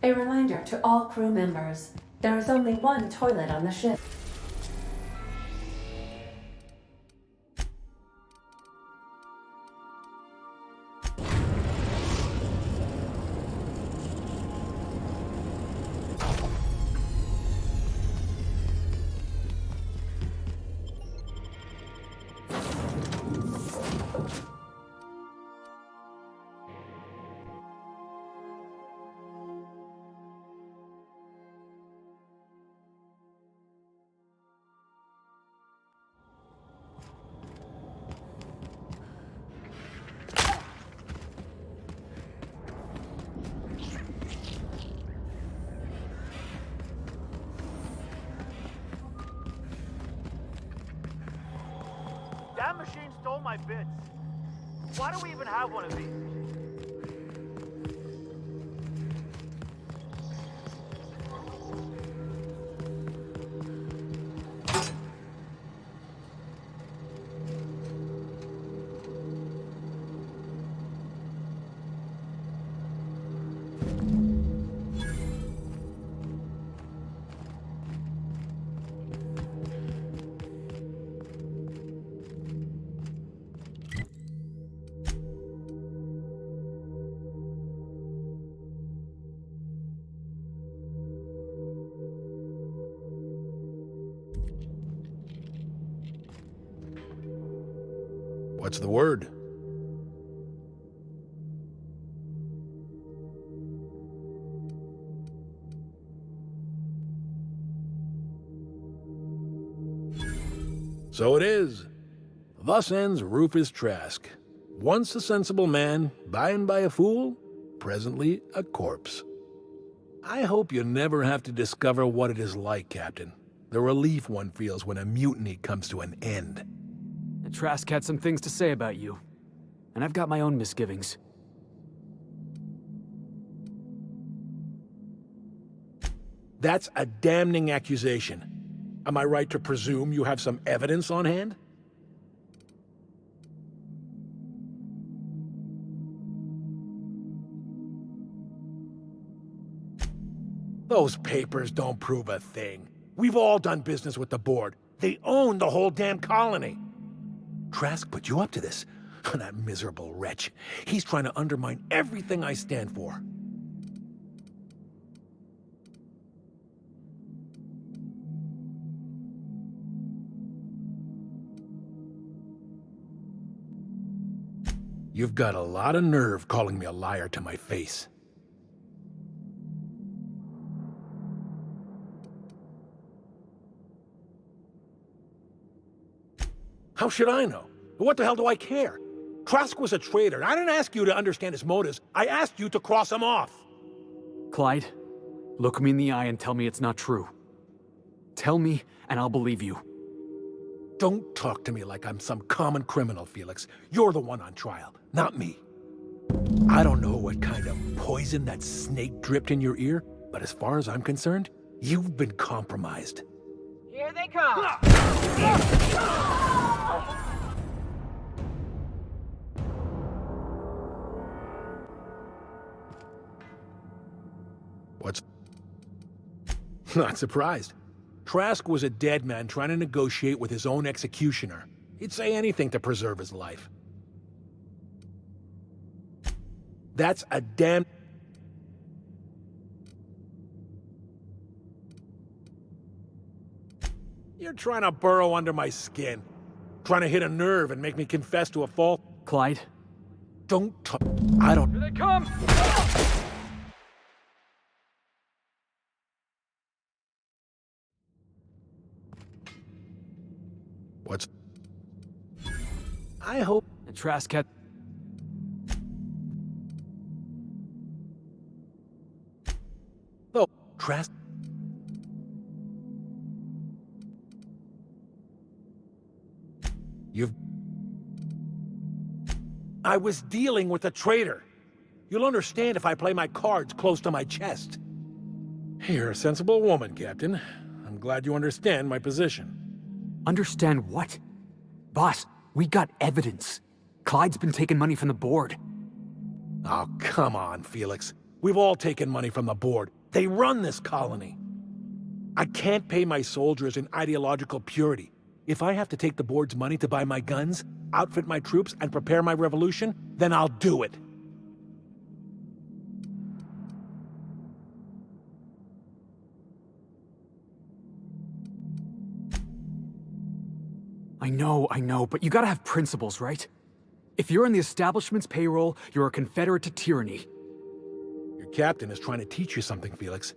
A reminder to all crew members, there is only one toilet on the ship. That machine stole my bits. Why do we even have one of these? What's the word? So it is. Thus ends Rufus Trask. Once a sensible man, by and by a fool, presently a corpse. I hope you never have to discover what it is like, Captain. The relief one feels when a mutiny comes to an end. Trask had some things to say about you, and I've got my own misgivings. That's a damning accusation. Am I right to presume you have some evidence on hand? Those papers don't prove a thing. We've all done business with the board. They own the whole damn colony. Trask put you up to this. That miserable wretch. He's trying to undermine everything I stand for. You've got a lot of nerve calling me a liar to my face. How should I know? What the hell do I care? Trask was a traitor. I didn't ask you to understand his motives. I asked you to cross him off. Clyde, look me in the eye and tell me it's not true. Tell me, and I'll believe you. Don't talk to me like I'm some common criminal, Felix. You're the one on trial, not me. I don't know what kind of poison that snake dripped in your ear, but as far as I'm concerned, you've been compromised. Here they come! What's... Not surprised. Trask was a dead man trying to negotiate with his own executioner. He'd say anything to preserve his life. That's a damn... You're trying to burrow under my skin. Trying to hit a nerve and make me confess to a fault. Clyde? Don't talk... I don't... Here they come! What's... I hope... Trask had... Oh, Trask... You've... I was dealing with a traitor. You'll understand if I play my cards close to my chest. You're a sensible woman, Captain. I'm glad you understand my position. Understand what? Boss, we got evidence. Clyde's been taking money from the board. Oh, come on, Felix. We've all taken money from the board. They run this colony. I can't pay my soldiers in ideological purity. If I have to take the board's money to buy my guns, outfit my troops, and prepare my revolution, then I'll do it. I know, but you gotta have principles, right? If you're on the establishment's payroll, you're a confederate to tyranny. Your captain is trying to teach you something, Felix.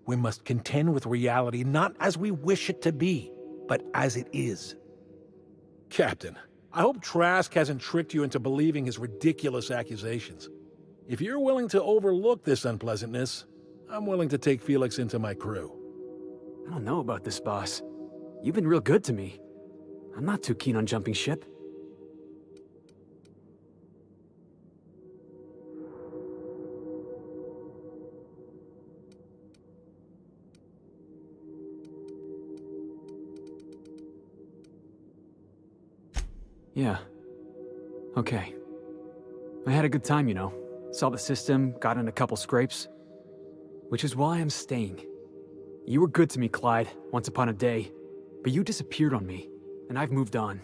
We must contend with reality not as we wish it to be, but as it is. Captain, I hope Trask hasn't tricked you into believing his ridiculous accusations. If you're willing to overlook this unpleasantness, I'm willing to take Felix into my crew. I don't know about this, boss. You've been real good to me. I'm not too keen on jumping ship. Yeah. Okay. I had a good time, you know. Saw the system, got in a couple scrapes. Which is why I'm staying. You were good to me, Clyde, once upon a day. But you disappeared on me, and I've moved on.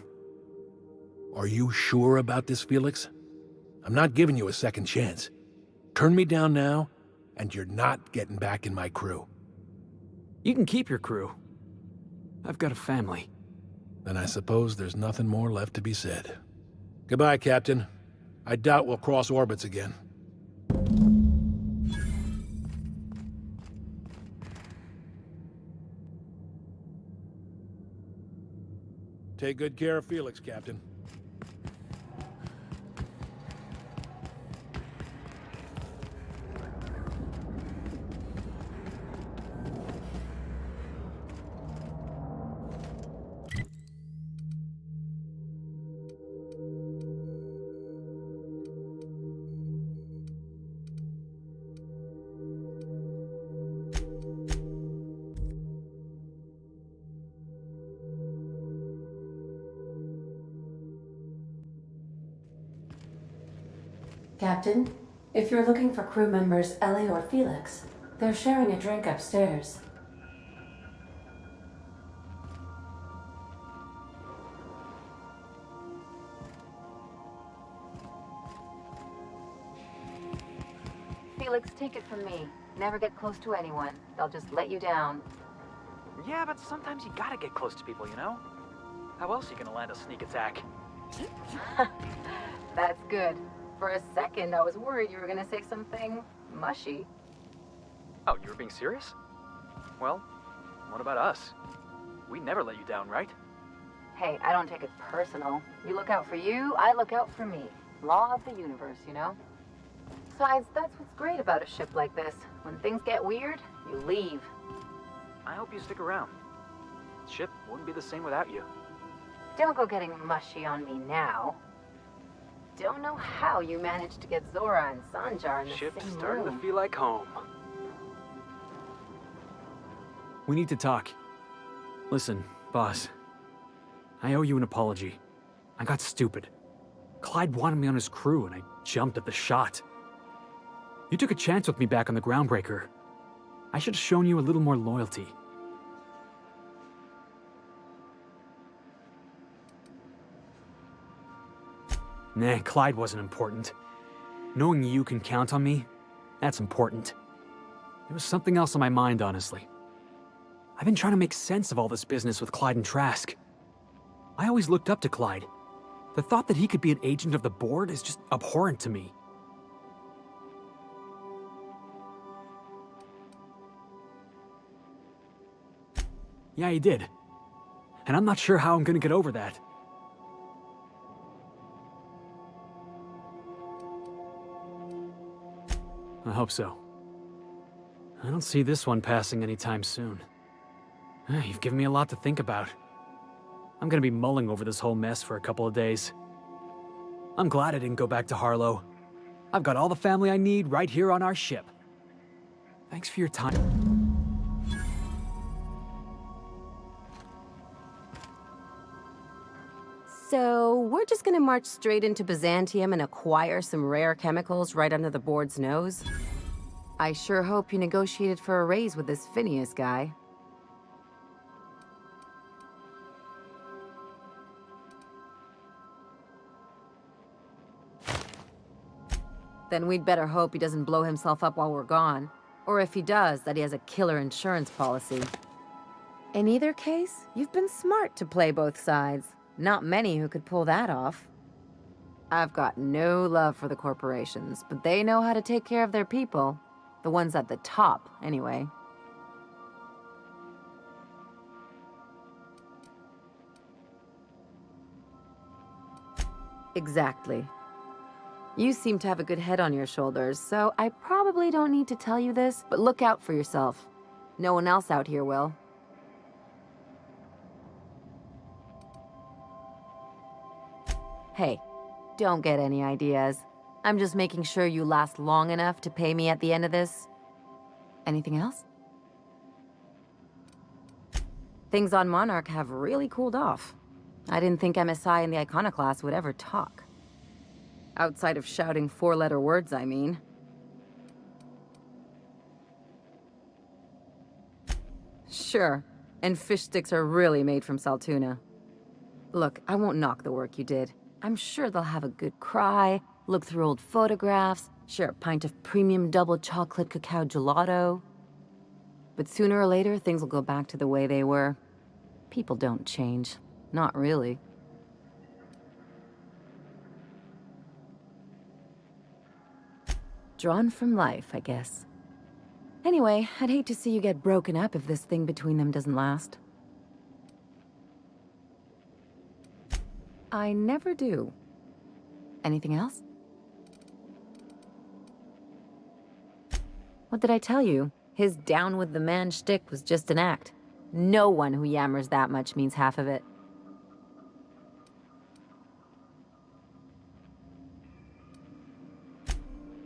Are you sure about this, Felix? I'm not giving you a second chance. Turn me down now, and you're not getting back in my crew. You can keep your crew. I've got a family. Then I suppose there's nothing more left to be said. Goodbye, Captain. I doubt we'll cross orbits again. Take good care of Felix, Captain. Captain, if you're looking for crew members Ellie or Felix, they're sharing a drink upstairs. Felix, take it from me. Never get close to anyone. They'll just let you down. Yeah, but sometimes you gotta get close to people, you know? How else are you gonna land a sneak attack? That's good. For a second, I was worried you were gonna say something mushy. Oh, you were being serious? Well, what about us? We never let you down, right? Hey, I don't take it personal. You look out for you, I look out for me. Law of the universe, you know? Besides, that's what's great about a ship like this. When things get weird, you leave. I hope you stick around. The ship wouldn't be the same without you. Don't go getting mushy on me now. Don't know how you managed to get Zora and Sanjar in the Ship's same starting room. to feel like home. We need to talk. Listen, boss. I owe you an apology. I got stupid. Clyde wanted me on his crew, and I jumped at the shot. You took a chance with me back on the Groundbreaker. I should have shown you a little more loyalty. Nah, Clyde wasn't important. Knowing you can count on me, that's important. There was something else on my mind, honestly. I've been trying to make sense of all this business with Clyde and Trask. I always looked up to Clyde. The thought that he could be an agent of the board is just abhorrent to me. Yeah, he did. And I'm not sure how I'm gonna get over that. I hope so. I don't see this one passing anytime soon. You've given me a lot to think about. I'm gonna be mulling over this whole mess for a couple of days. I'm glad I didn't go back to Harlow. I've got all the family I need right here on our ship. Thanks for your time. So, we're just gonna march straight into Byzantium and acquire some rare chemicals right under the board's nose? I sure hope you negotiated for a raise with this Phineas guy. Then we'd better hope he doesn't blow himself up while we're gone. Or if he does, that he has a killer insurance policy. In either case, you've been smart to play both sides. Not many who could pull that off. I've got no love for the corporations, but they know how to take care of their people. The ones at the top, anyway. Exactly. You seem to have a good head on your shoulders, so I probably don't need to tell you this, but look out for yourself. No one else out here will. Hey, don't get any ideas. I'm just making sure you last long enough to pay me at the end of this. Anything else? Things on Monarch have really cooled off. I didn't think MSI and the Iconoclast would ever talk. Outside of shouting four-letter words, I mean. Sure, and fish sticks are really made from Saltuna. Look, I won't knock the work you did. I'm sure they'll have a good cry, look through old photographs, share a pint of premium double chocolate cacao gelato. But sooner or later, things will go back to the way they were. People don't change. Not really. Drawn from life, I guess. Anyway, I'd hate to see you get broken up if this thing between them doesn't last. I never do. Anything else? What did I tell you? His down with the man shtick was just an act. No one who yammers that much means half of it.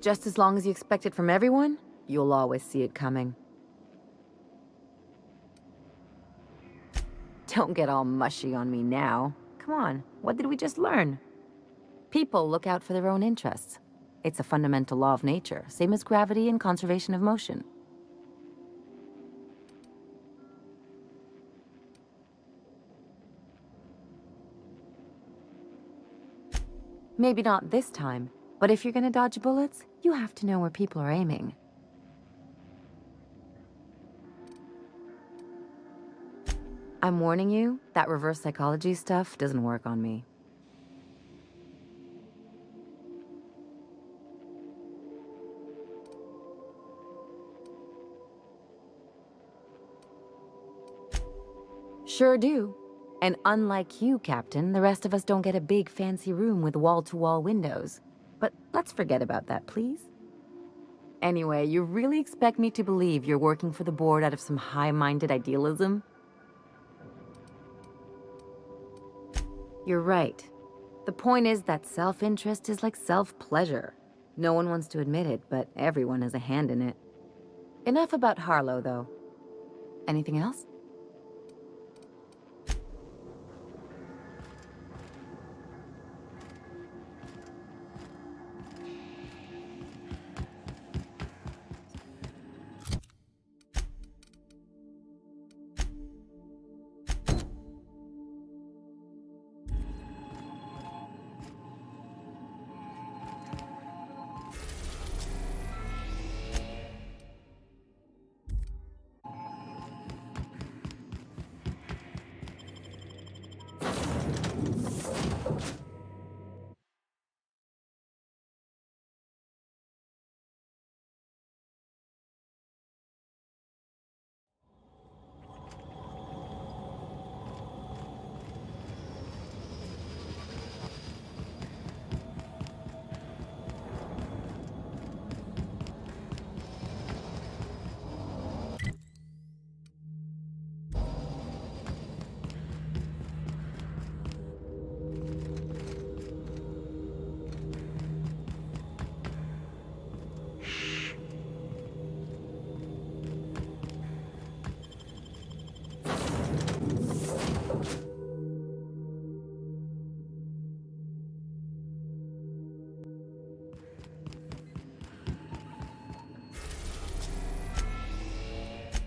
Just as long as you expect it from everyone, you'll always see it coming. Don't get all mushy on me now. Come on, what did we just learn? People look out for their own interests. It's a fundamental law of nature, same as gravity and conservation of motion. Maybe not this time, but if you're gonna dodge bullets, you have to know where people are aiming. I'm warning you, that reverse psychology stuff doesn't work on me. Sure do. And unlike you, Captain, the rest of us don't get a big fancy room with wall-to-wall windows. But let's forget about that, please. Anyway, you really expect me to believe you're working for the board out of some high-minded idealism? You're right. The point is that self-interest is like self-pleasure. No one wants to admit it, but everyone has a hand in it. Enough about Harlow, though. Anything else?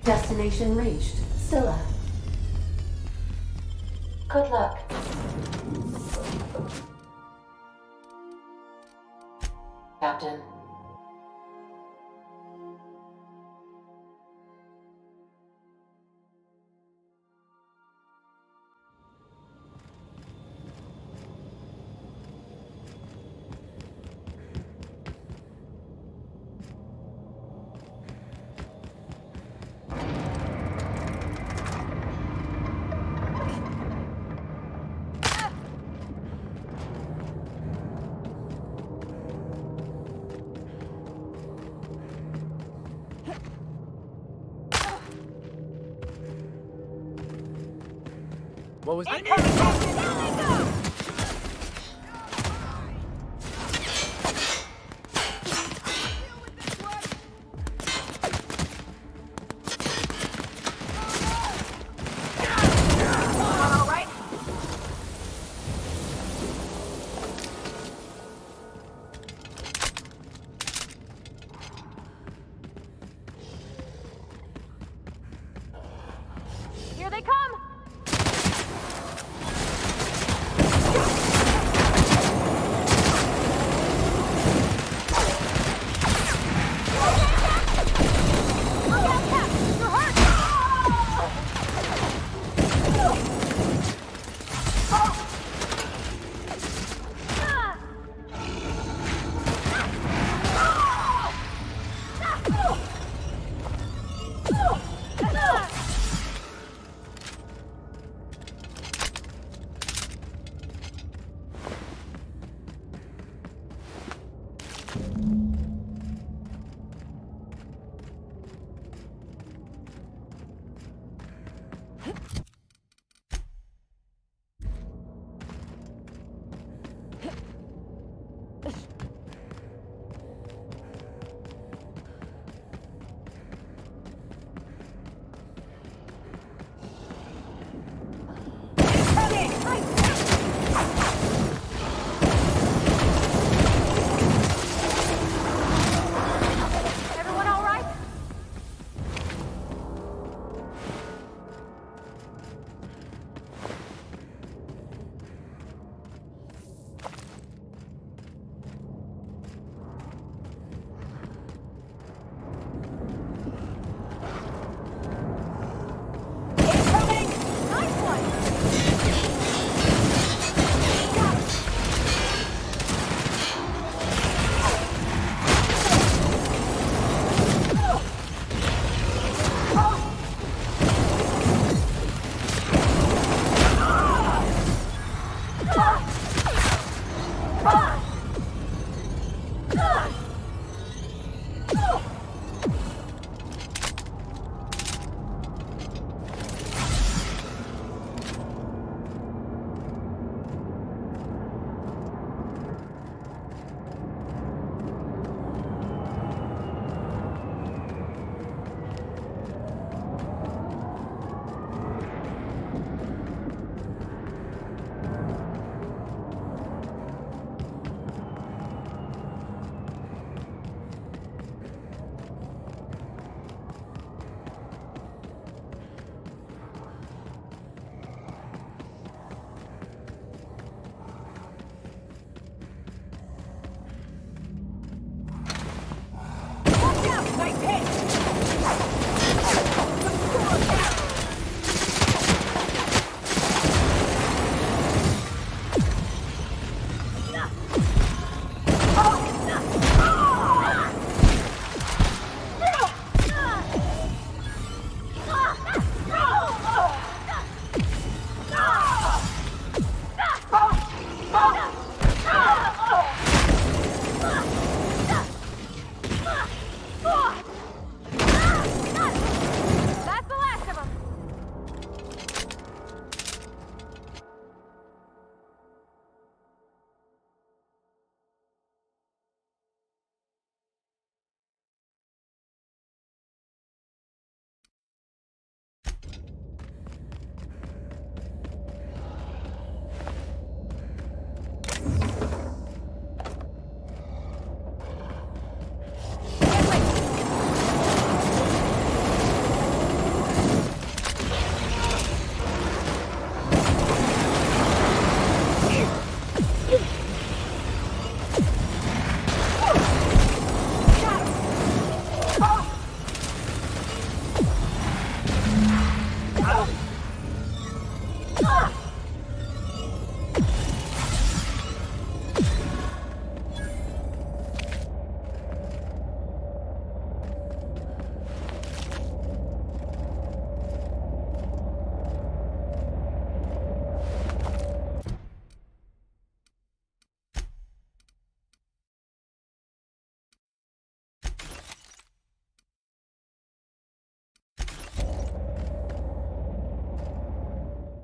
Destination reached. Scylla. Good luck. Captain. What was that? All right. Here they come.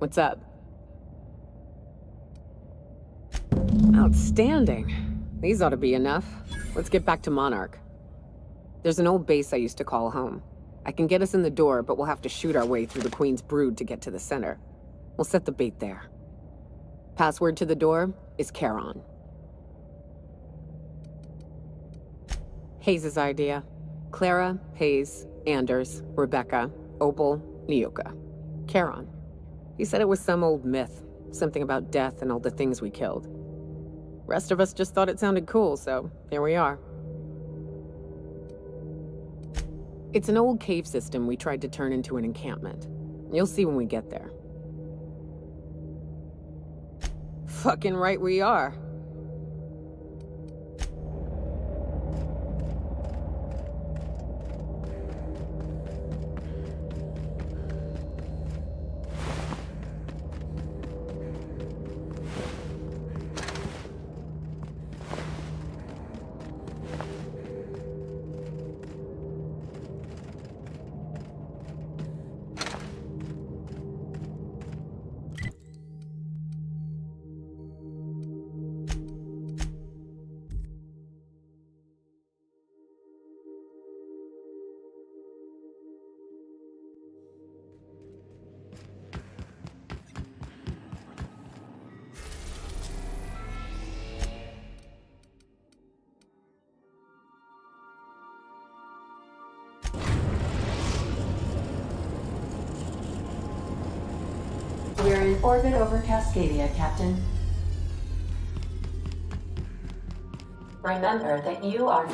What's up? Outstanding. These ought to be enough. Let's get back to Monarch. There's an old base I used to call home. I can get us in the door, but we'll have to shoot our way through the Queen's Brood to get to the center. We'll set the bait there. Password to the door is Charon. Hayes' idea. Clara, Hayes, Anders, Rebecca, Opal, Nyoka. Charon. He said it was some old myth. Something about death and all the things we killed. Rest of us just thought it sounded cool, so here we are. It's an old cave system we tried to turn into an encampment. You'll see when we get there. Fucking right we are. We're in orbit over Cascadia, Captain. Remember that you are...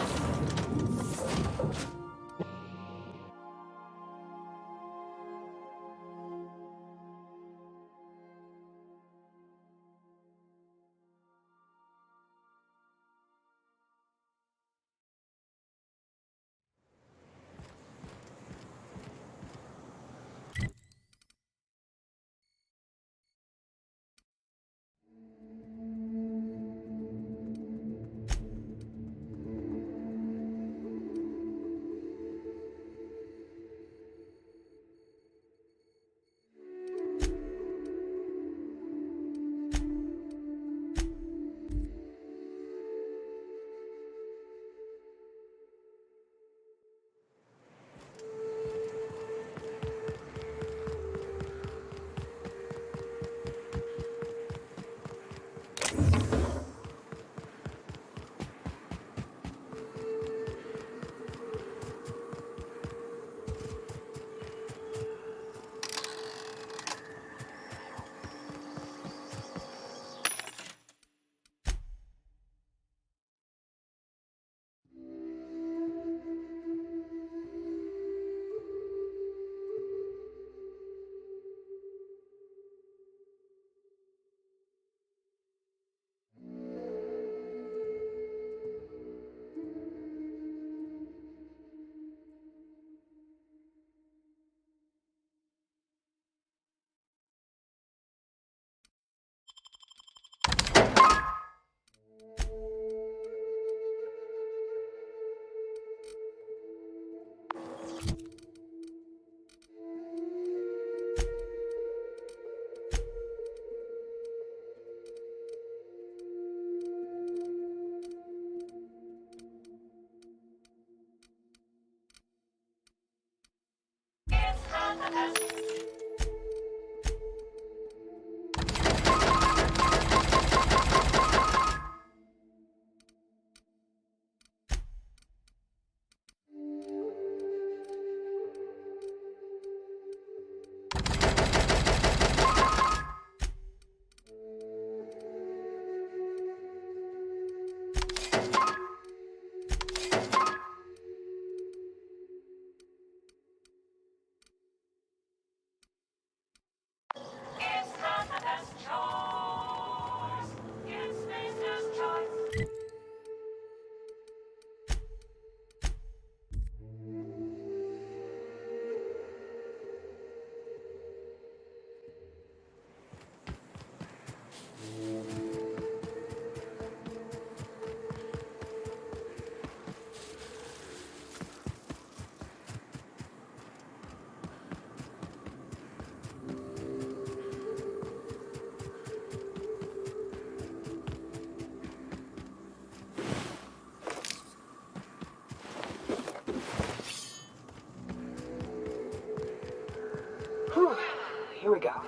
we go.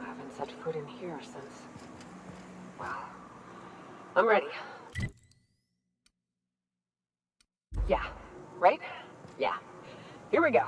I haven't set foot in here since... Well, I'm ready. Yeah, right? Yeah. Here we go.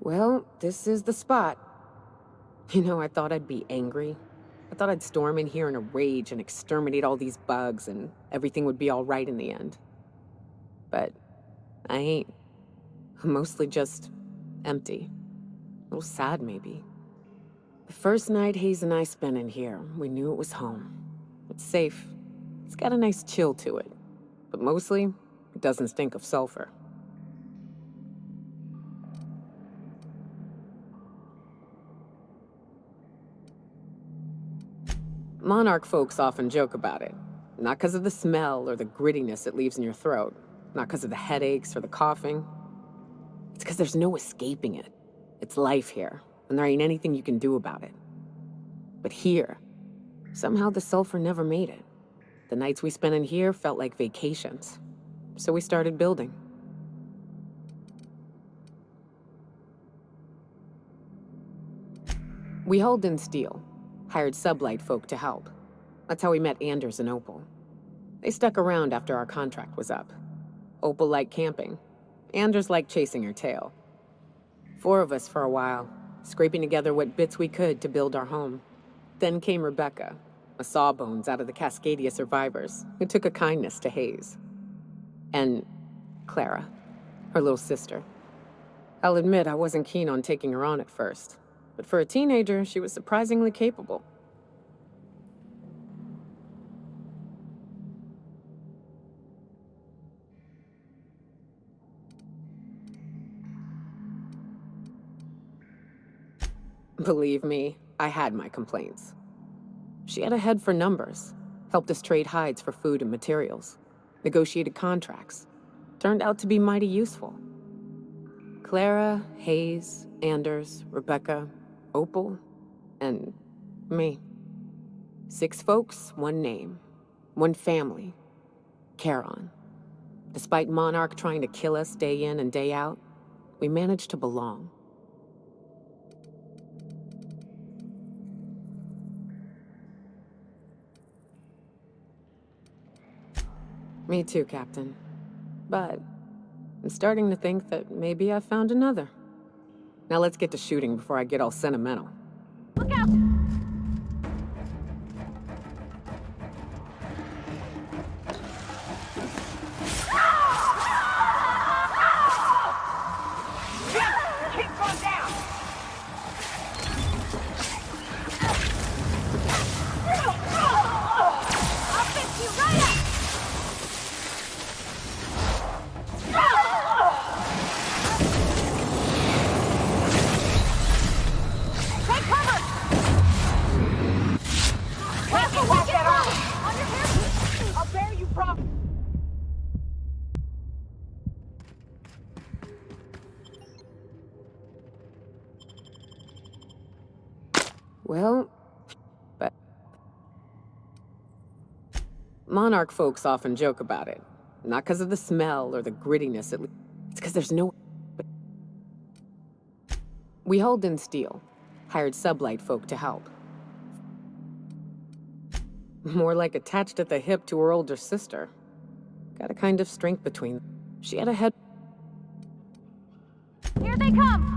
Well, this is the spot. You know, I thought I'd be angry. I thought I'd storm in here in a rage and exterminate all these bugs and everything would be all right in the end. But I ain't. I'm mostly just empty. A little sad, maybe. The first night Hayes and I spent in here, we knew it was home. It's safe. It's got a nice chill to it. But mostly, it doesn't stink of sulfur. Monarch folks often joke about it. Not because of the smell or the grittiness it leaves in your throat. Not because of the headaches or the coughing. It's because there's no escaping it. It's life here, and there ain't anything you can do about it. But here, somehow the sulfur never made it. The nights we spent in here felt like vacations. So we started building. We hauled in steel. Hired sublight folk to help. That's how we met Anders and Opal. They stuck around after our contract was up. Opal liked camping. Anders liked chasing her tail. 4 of us for a while, scraping together what bits we could to build our home. Then came Rebecca, a sawbones out of the Cascadia survivors, who took a kindness to Hayes. And Clara, her little sister. I'll admit I wasn't keen on taking her on at first. But for a teenager, she was surprisingly capable. Believe me, I had my complaints. She had a head for numbers, helped us trade hides for food and materials, negotiated contracts. Turned out to be mighty useful. Clara, Hayes, Anders, Rebecca, Opal, and me. 6 folks, 1 name, 1 family. Charon. Despite Monarch trying to kill us day in and day out, we managed to belong. Me too, Captain. But I'm starting to think that maybe I found another. Now let's get to shooting before I get all sentimental. Look out! Keep going down! I'll fix you right up! Take cover! Careful, walk it off! On your hair! I'll bear you, prop! Well, but Monarch folks often joke about it. Not because of the smell or the grittiness, it's because there's no... We hauled in steel, hired sublight folk to help. More like attached at the hip to her older sister. Got a kind of strength between them. She had a head... Here they come!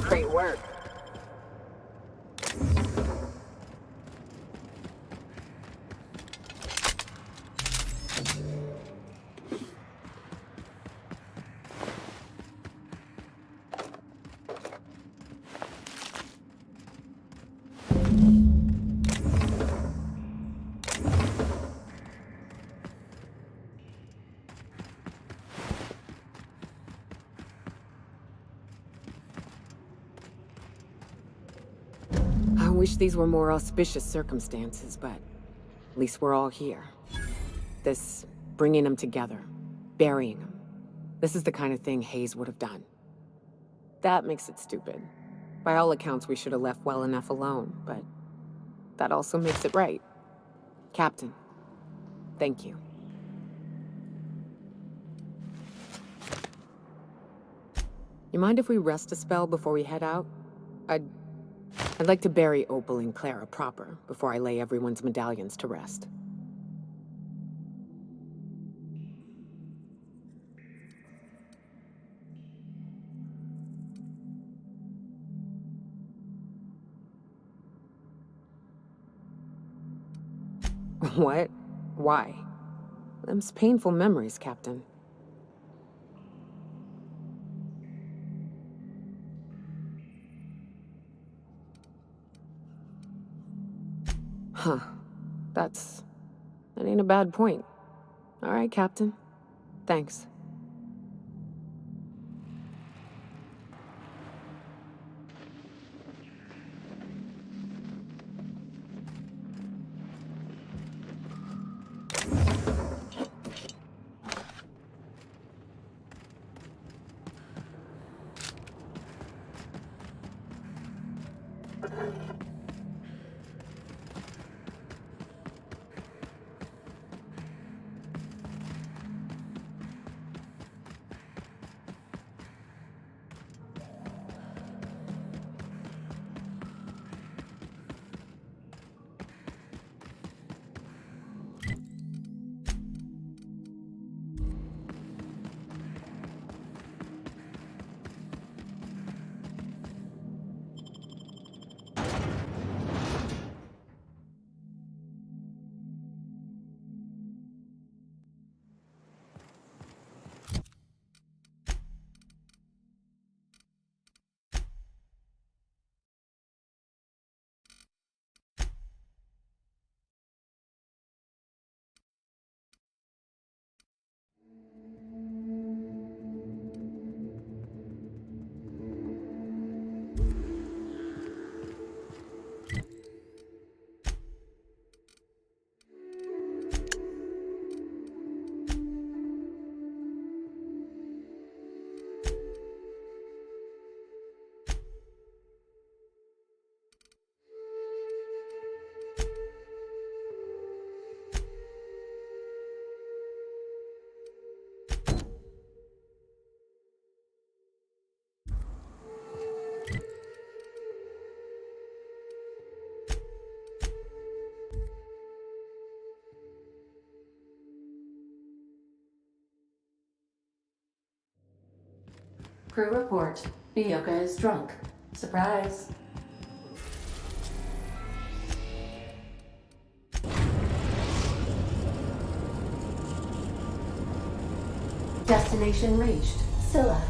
Great work. I wish these were more auspicious circumstances, but at least we're all here. This bringing them together, burying them. This is the kind of thing Hayes would have done. That makes it stupid. By all accounts, we should have left well enough alone, but that also makes it right. Captain, thank you. You mind if we rest a spell before we head out? I'd like to bury Opal and Clara proper before I lay everyone's medallions to rest. What? Why? Them's painful memories, Captain. Huh. That ain't a bad point. All right, Captain. Thanks. Crew report. Ioka is drunk. Surprise. Destination reached. Scylla.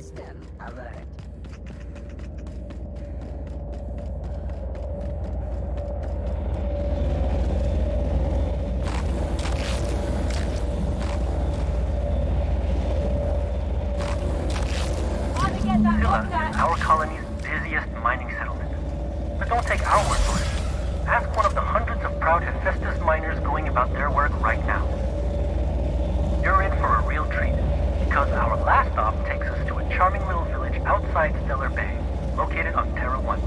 Houston, alert. Zilla is our colony's busiest mining settlement. But don't take our word for it. Ask one of the hundreds of proud Hephaestus miners going about their work right now. You're in for a real treat, because our last stop takes us to a charming little village outside Stellar Bay, located on Terra 1.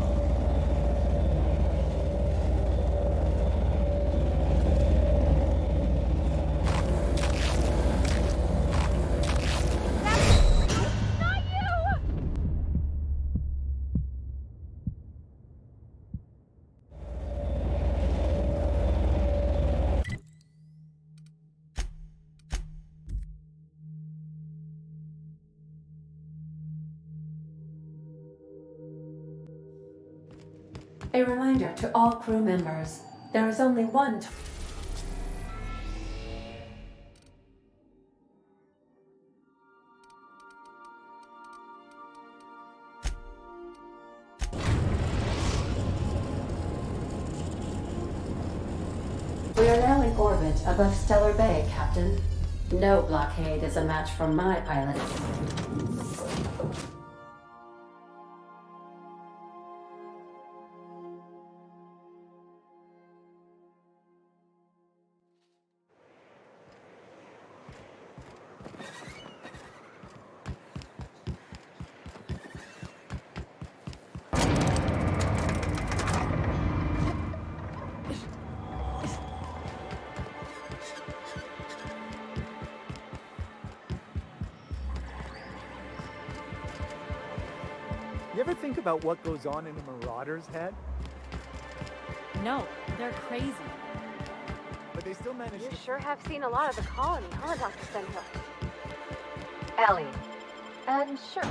A reminder to all crew members, there is only one We are now in orbit above Stellar Bay, Captain. No blockade is a match for my pilot. You ever think about what goes on in a marauder's head? No, they're crazy. But they still manage You to... sure have seen a lot of the colony, huh, Dr. Senhill? Ellie. And sure.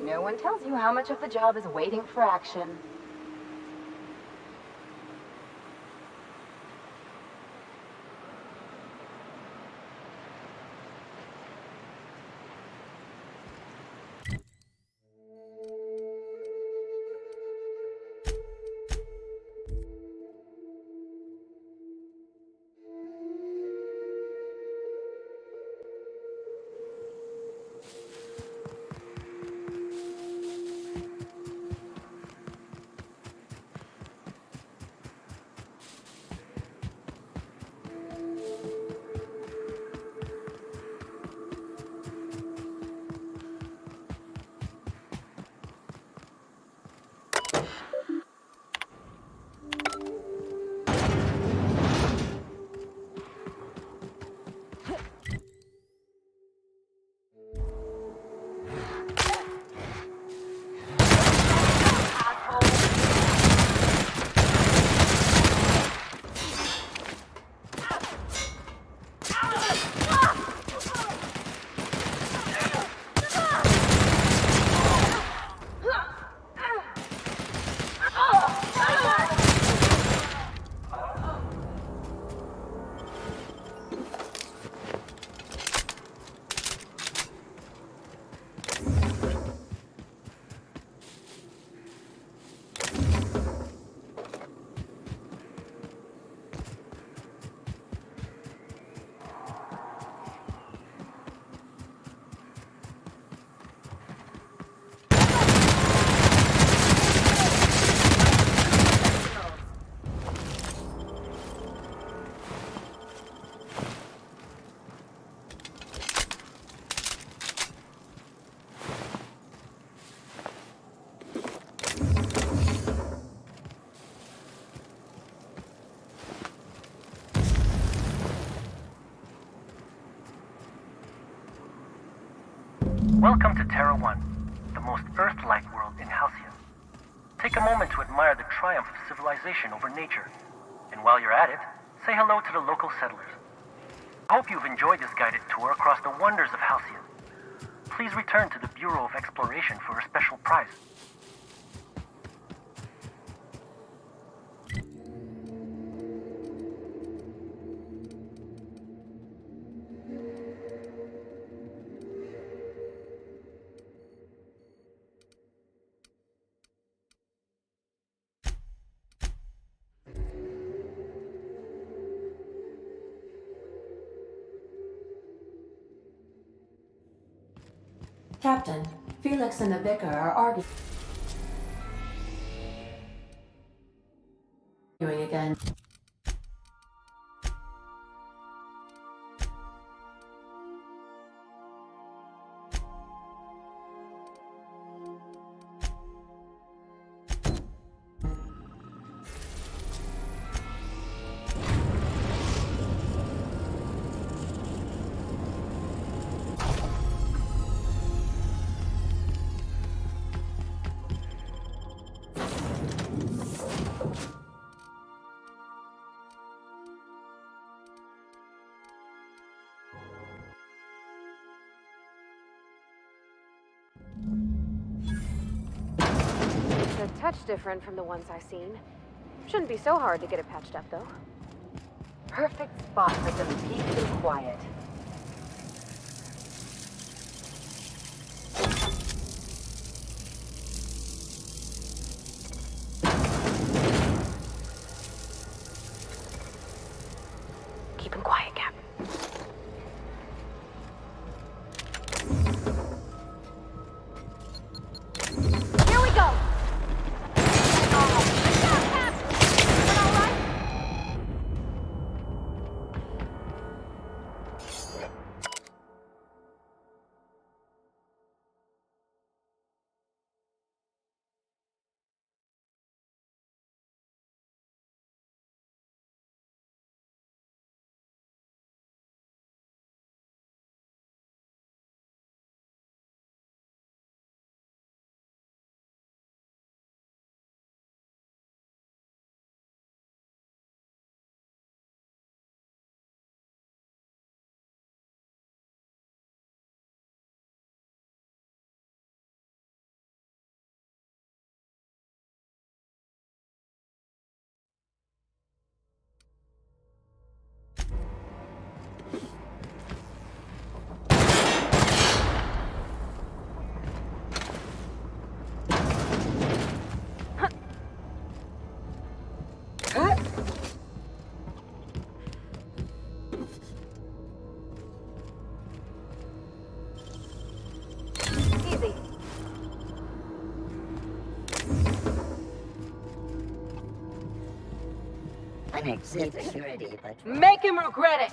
No one tells you how much of the job is waiting for action. Terra 1, the most Earth-like world in Halcyon. Take a moment to admire the triumph of civilization over nature. And while you're at it, say hello to the local settlers. I hope you've enjoyed this guided tour across the wonders of Halcyon. Please return to the Bureau of Exploration for a special prize. Captain, Felix and the Vicar are arguing again. It's a touch different from the ones I've seen. Shouldn't be so hard to get it patched up, though. Perfect spot for some peace and quiet. Keep him quiet, Cap. Here we go! Good job, Cap! Everyone all right? Easy. An exit security, but Make him regret it!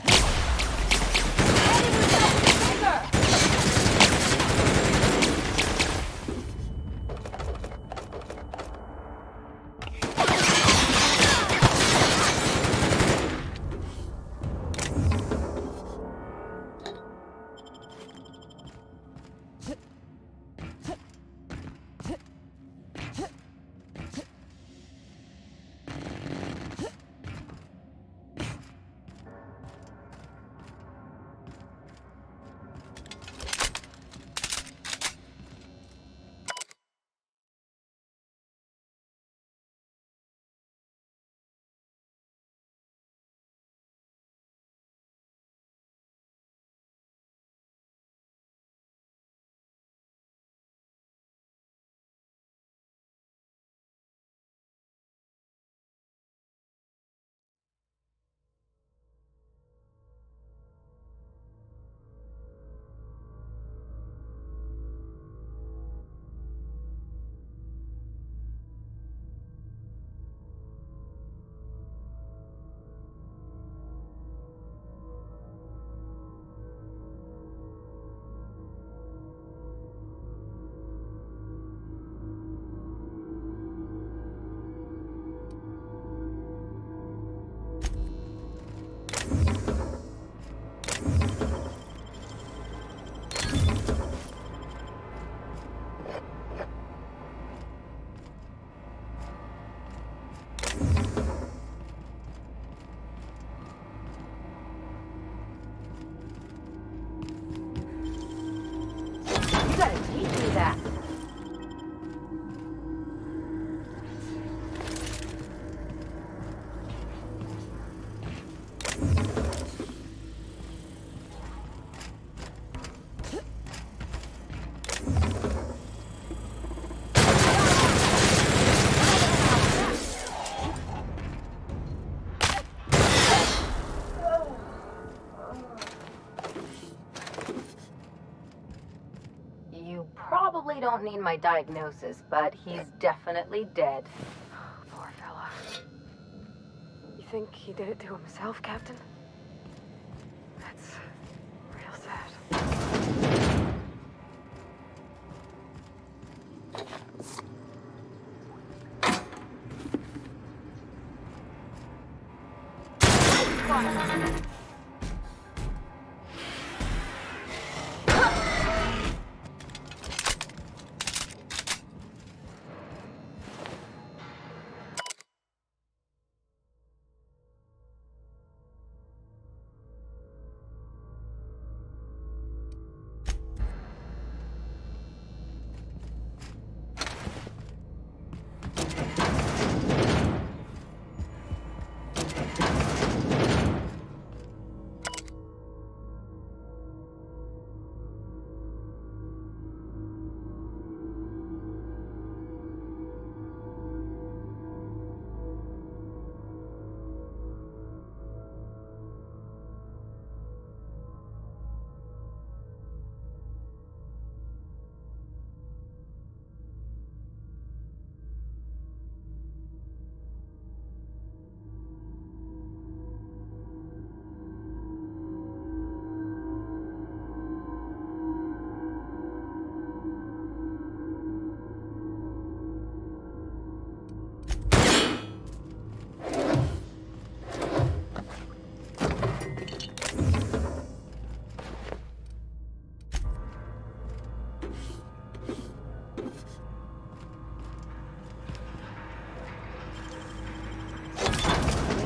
probably don't need my diagnosis, but he's definitely dead. Poor fella. You think he did it to himself, Captain? That's real sad.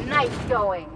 Nice going.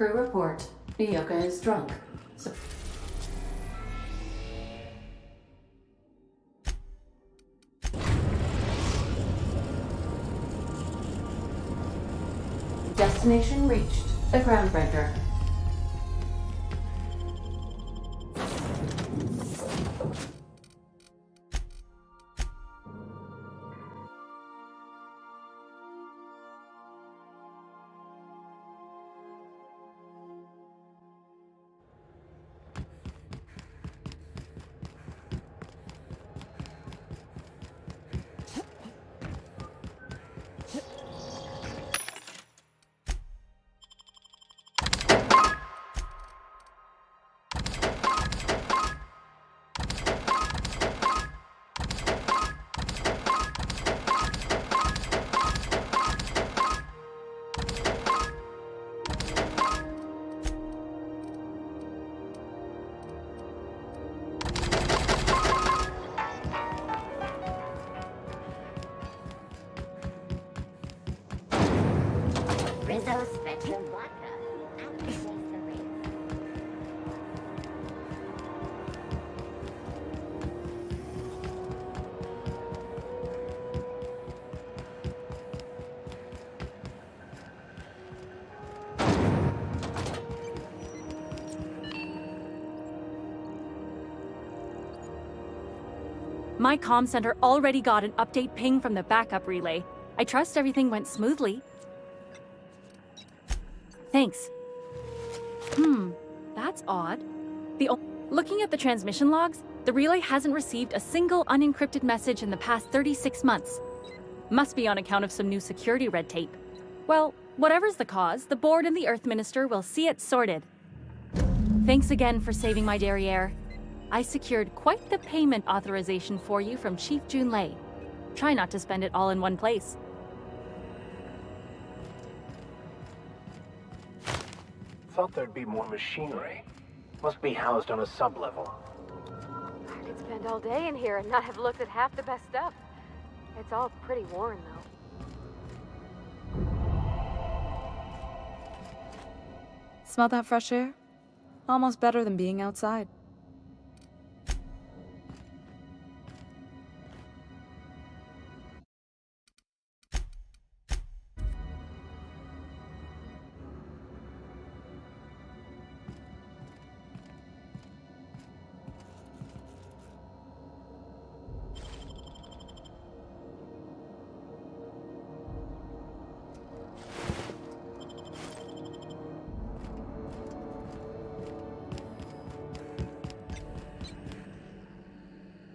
Crew report. Ioka is drunk. Destination reached. The Groundbreaker. My comm center already got an update ping from the backup relay. I trust everything went smoothly. Thanks. That's odd. Looking at the transmission logs, the relay hasn't received a single unencrypted message in the past 36 months. Must be on account of some new security red tape. Well, whatever's the cause, the board and the Earth Minister will see it sorted. Thanks again for saving my derriere. I secured quite the payment authorization for you from Chief Junlei. Try not to spend it all in one place. Thought there'd be more machinery. Must be housed on a sub-level. I could spend all day in here and not have looked at half the best stuff. It's all pretty worn, though. Smell that fresh air? Almost better than being outside.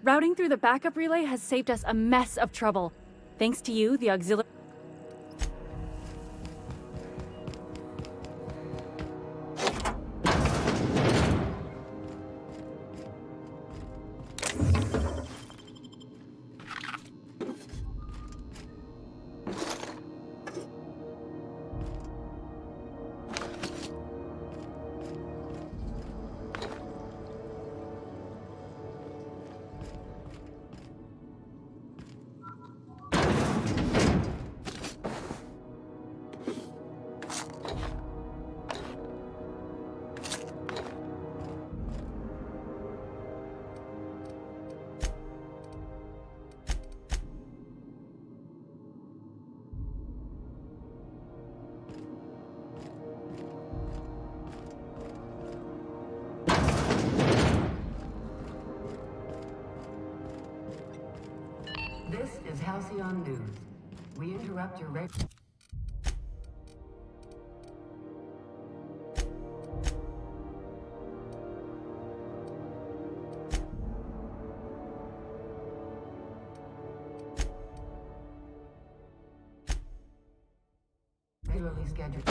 Routing through the backup relay has saved us a mess of trouble. Thanks to you, the auxiliary... This is Halcyon News. We interrupt your regularly scheduled.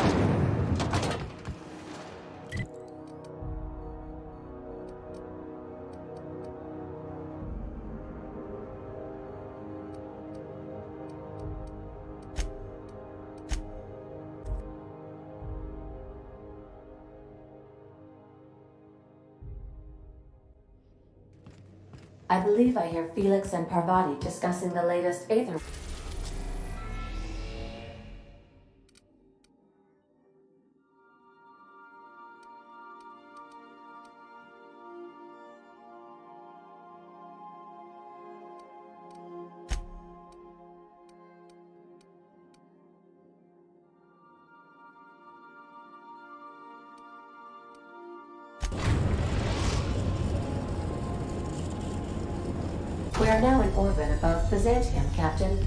I believe I hear Felix and Parvati discussing the latest Aether. We are now in orbit above Byzantium, Captain.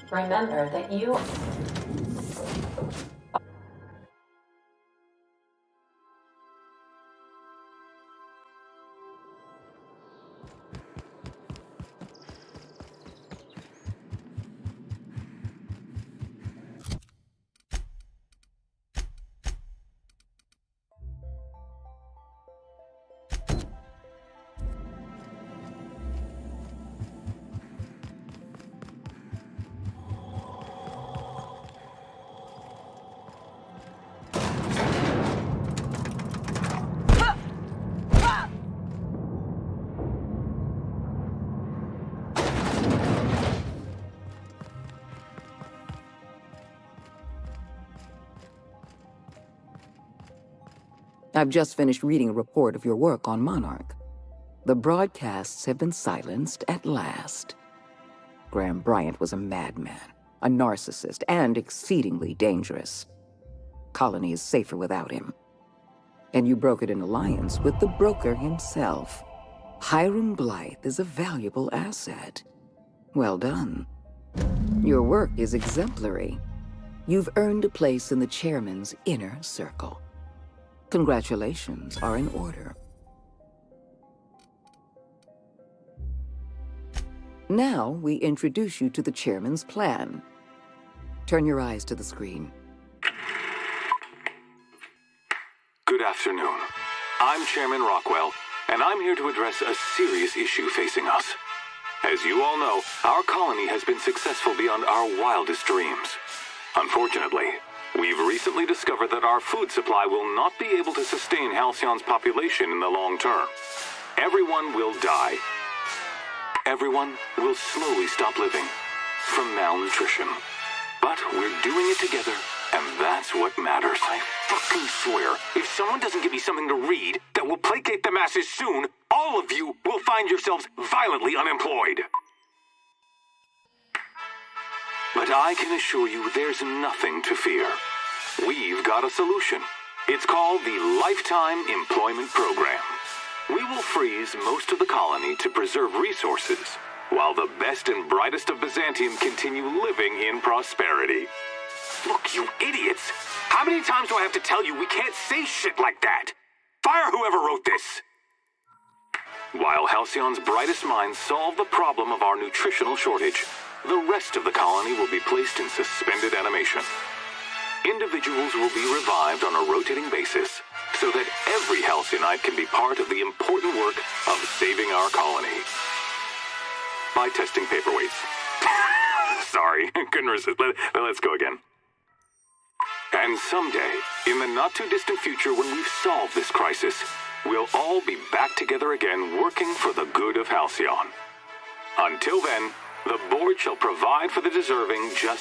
Remember that you... I've just finished reading a report of your work on Monarch. The broadcasts have been silenced at last. Graham Bryant was a madman, a narcissist, and exceedingly dangerous. colony is safer without him. And you brokered an alliance with the broker himself. Hiram Blythe is a valuable asset. Well done. Your work is exemplary. You've earned a place in the chairman's inner circle. Congratulations are in order. Now we introduce you to the chairman's plan. Turn your eyes to the screen. Good afternoon. I'm Chairman Rockwell, and I'm here to address a serious issue facing us. As you all know, our colony has been successful beyond our wildest dreams. Unfortunately, we've recently discovered that our food supply will not be able to sustain Halcyon's population in the long term. Everyone will die. Everyone will slowly stop living from malnutrition. But we're doing it together, and that's what matters. I fucking swear, if someone doesn't give me something to read that will placate the masses soon, all of you will find yourselves violently unemployed. But I can assure you there's nothing to fear. We've got a solution. It's called the Lifetime Employment Program. We will freeze most of the colony to preserve resources, while the best and brightest of Byzantium continue living in prosperity. Look, you idiots! How many times do I have to tell you we can't say shit like that? Fire whoever wrote this! While Halcyon's brightest minds solve the problem of our nutritional shortage, the rest of the colony will be placed in suspended animation. Individuals will be revived on a rotating basis, so that every Halcyonite can be part of the important work of saving our colony. By testing paperweights. Sorry, couldn't resist. Let's go again. And someday, in the not-too-distant future when we've solved this crisis, we'll all be back together again working for the good of Halcyon. Until then, the board shall provide for the deserving just